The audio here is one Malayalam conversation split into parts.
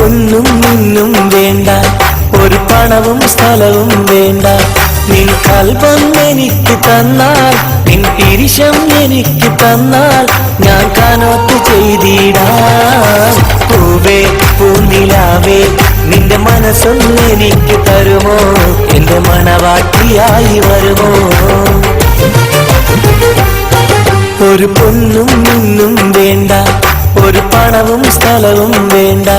പൊന്നും നിന്നും വേണ്ട, ഒരു പണവും സ്ഥലവും വേണ്ട. നിൻ കൽബം എനിക്ക് തന്നാൽ, നിൻ പിരിശം എനിക്ക് തന്നാൽ ഞാൻ കനോത്ത് ചെയ്തിടാം. പൂവേ പൂനിലാവേ നിന്റെ മനസ്സൊന്ന് എനിക്ക് തരുമോ, എന്റെ മണവാട്ടിയായി വരുമോ? ഒരു പൊന്നും നിന്നും വേണ്ട, ഒരു പണവും സ്ഥലവും വേണ്ട.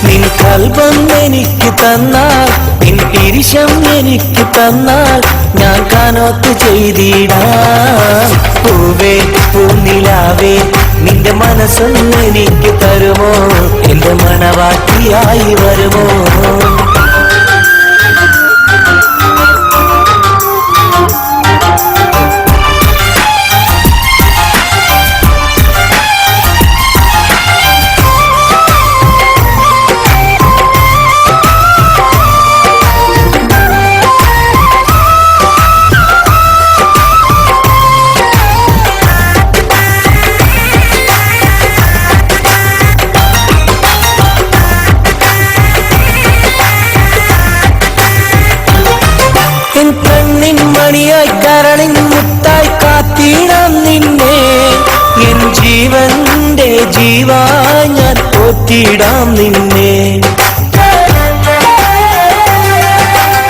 നിൻ കൽബം എനിക്ക് തന്നാൽ, നിൻ പിരിശം എനിക്ക് തന്നാൽ ഞാൻ കനോത്ത് ചെയ്തിടാം. പൂവേ പൂനിലാവേ നിന്റെ മനസ്സൊന്ന് എനിക്ക് തരുമോ, എന്റെ മണവാട്ടിയായി വരുമോ? കണ്ണിൻ മണിയായി കരളിൻ മുത്തായി കാത്തിടാം നിന്നെ, എൻ ജീവന്റെ ജീവായി ഞാൻ പോറ്റിടാം നിന്നെ.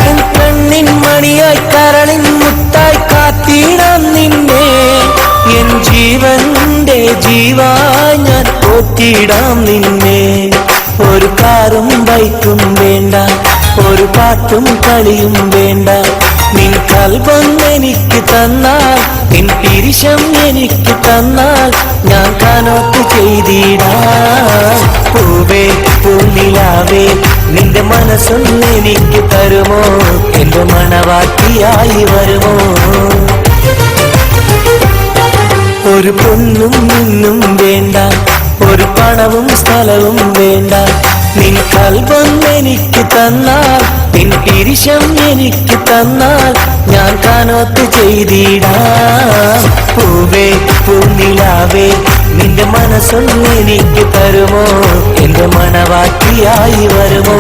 എൻ കണ്ണിൻ മണിയായി കരളിൻ മുത്തായി കാത്തിടാം നിന്നെ, എൻ ജീവന്റെ ജീവായി ഞാൻ പോറ്റിടാം നിന്നെ. ഒരു കാറും ബൈക്കും വേണ്ട, ഒരു പാട്ടും കളിയും വേണ്ട. നിൻ കൽബം എനിക്ക് തന്നാൽ, നിൻ പിരിശം എനിക്ക് തന്നാൽ ഞാൻ കനോത്ത് ചെയ്തിടാം. പൂവേ പൂനിലാവേ നിന്റെ മനസ്സൊന്ന് എനിക്ക് തരുമോ, എന്റെ മണവാട്ടിയായി വരുമോ? ഒരു പൊന്നും നിന്നും വേണ്ട, ഒരു പണവും സ്ഥലവും വേണ്ട. നിൻ കൽബം എനിക്ക് തന്നാൽ, നിൻ പിരിശം എനിക്ക് തന്നാൽ ഞാൻ കനോത്ത് ചെയ്തിടാം. പൂവേ പൂനിലാവേ നിന്റെ മനസ്സൊന്ന് എനിക്ക് തരുമോ, എന്റെ മണവാട്ടിയായി വരുമോ?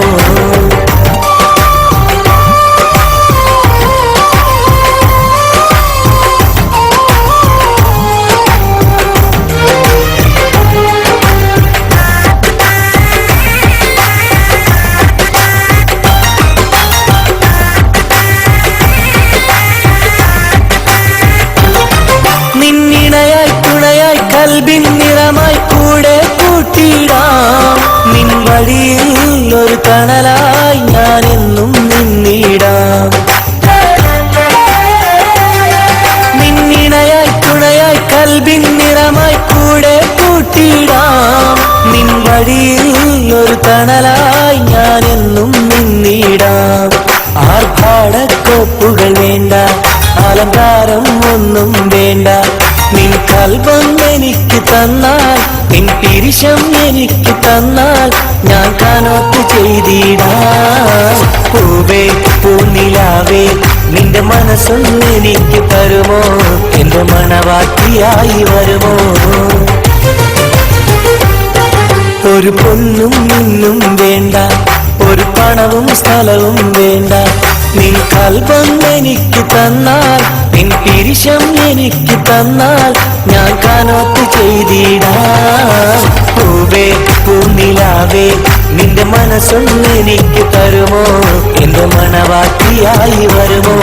കൽബിൻ നിറമായി കൂടെ കൂട്ടിടാം. നിൻ വഴിയിൽ ഒരു തണലായി ഞാൻ എന്നും നിന്നിടാം. നിന്നിണയായി തുണയായി കൽബിൻ നിറമായി കൂടെ കൂട്ടിടാം. നിൻ വഴിയിൽ ഒരു തണലായി ഞാൻ എന്നും നിന്നിടാം. ആർഭാടക്കോപ്പുകൾ വേണ്ട, അലങ്കാരം ഒന്നും വേണ്ട. നിൻ കൽബം എനിക്ക് തന്നാൽ, നിൻ പിരിശം എനിക്ക് തന്നാൽ ഞാൻ കനോത്ത് ചെയ്തിടാം. പൂവേ പൂനിലാവേ നിന്റെ മനസ്സൊന്ന് എനിക്ക് തരുമോ, എന്റെ മണവാട്ടിയായി വരുമോ? ഒരു പൊന്നും നിന്നും വേണ്ട, ഒരു പണവും സ്ഥലവും വേണ്ട. നിൻ കൽബം എനിക്ക് തന്നാൽ, നിൻ പിരിശം എനിക്ക് തന്നാൽ ഞാൻ കനോത്ത് ചെയ്തിടാം. പൂവേ പൂനിലാവേ നിന്റെ മനസ്സൊന്ന് എനിക്ക് തരുമോ, എന്റെ മണവാട്ടിയായി വരുമോ?